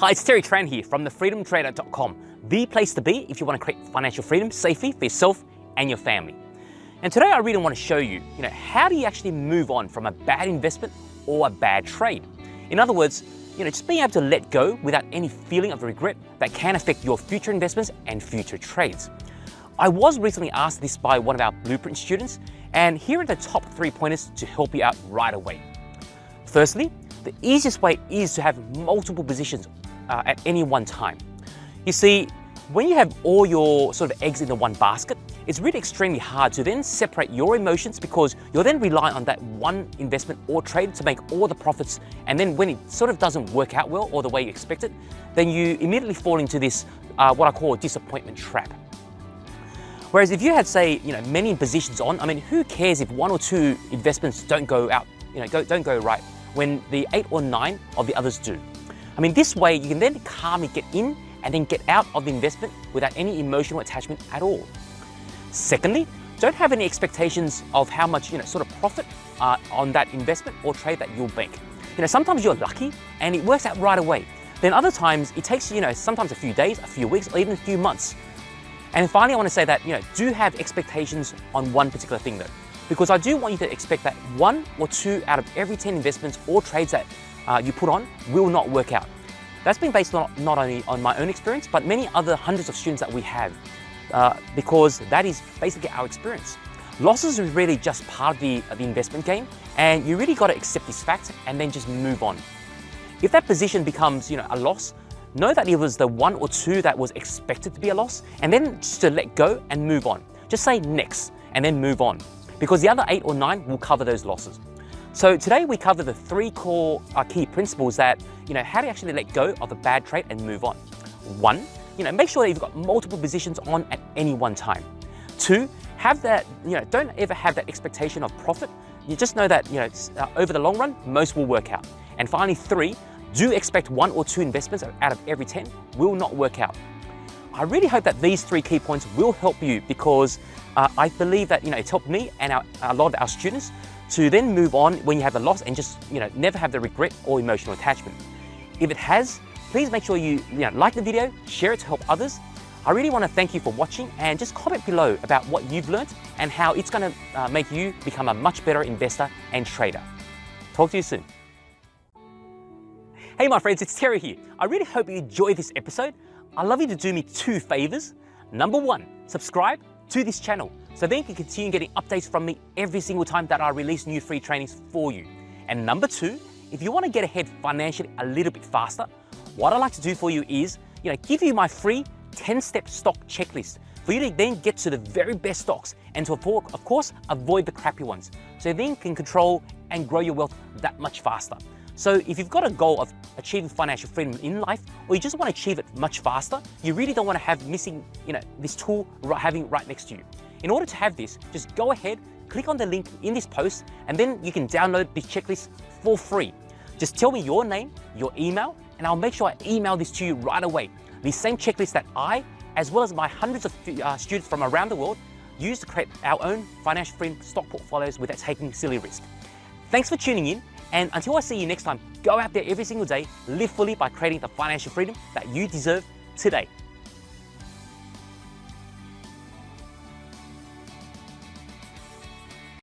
Hi, it's Tran here from theFreedomTrader.com, the place to be if you want to create financial freedom safely for yourself and your family. And today I really want to show you, how do you actually move on from a bad investment or a bad trade? In other words, just being able to let go without any feeling of regret that can affect your future investments and future trades. I was recently asked this by one of our Blueprint students, and here are the top 3 pointers to help you out right away. Firstly, the easiest way is to have multiple positions at any one time. You see, when you have all your sort of eggs in the one basket, it's really extremely hard to then separate your emotions because you'll then rely on that one investment or trade to make all the profits, and then when it sort of doesn't work out well or the way you expect it, then you immediately fall into this what I call a disappointment trap. Whereas if you had, say, many positions on, who cares if 1 or 2 investments don't go out, don't go right when the 8 or 9 of the others do? This way you can then calmly get in and then get out of the investment without any emotional attachment at all. Secondly, don't have any expectations of how much sort of profit on that investment or trade that you'll make. Sometimes you're lucky and it works out right away. Then other times it takes sometimes a few days, a few weeks, or even a few months. And finally, I want to say that do have expectations on one particular thing though, because I do want you to expect that 1 or 2 out of every 10 investments or trades that you put on will not work out. That's been based not only on my own experience, but many other hundreds of students that we have, because that is basically our experience. Losses is really just part of the investment game, and you really got to accept this fact and then just move on. If that position becomes a loss, know that it was the 1 or 2 that was expected to be a loss, and then just to let go and move on. Just say next and then move on, because the other 8 or 9 will cover those losses. So today we cover the 3 core key principles that, how to actually let go of a bad trade and move on. 1, make sure that you've got multiple positions on at any one time. 2, have that, don't ever have that expectation of profit. You just know that, over the long run, most will work out. And finally, 3, do expect 1 or 2 investments out of every 10 will not work out. I really hope that these 3 key points will help you, because I believe that, it's helped me and a lot of our students to then move on when you have a loss and just, never have the regret or emotional attachment. If it has, please make sure you, like the video, share it to help others. I really want to thank you for watching, and just comment below about what you've learned and how it's going to make you become a much better investor and trader. Talk to you soon. Hey my friends, it's Terry here. I really hope you enjoyed this episode. I'd love you to do me 2 favors. Number 1, subscribe to this channel so then you can continue getting updates from me every single time that I release new free trainings for you. And number 2, if you want to get ahead financially a little bit faster, what I like to do for you is, give you my free 10-step stock checklist for you to then get to the very best stocks and to, of course, avoid the crappy ones, so then you can control and grow your wealth that much faster. So if you've got a goal of achieving financial freedom in life, or you just want to achieve it much faster, you really don't want to have missing, this tool having right next to you. In order to have this, just go ahead, click on the link in this post, and then you can download this checklist for free. Just tell me your name, your email, and I'll make sure I email this to you right away. The same checklist that I, as well as my hundreds of students from around the world, use to create our own financial freedom stock portfolios without taking silly risk. Thanks for tuning in. And until I see you next time, go out there every single day, live fully by creating the financial freedom that you deserve today.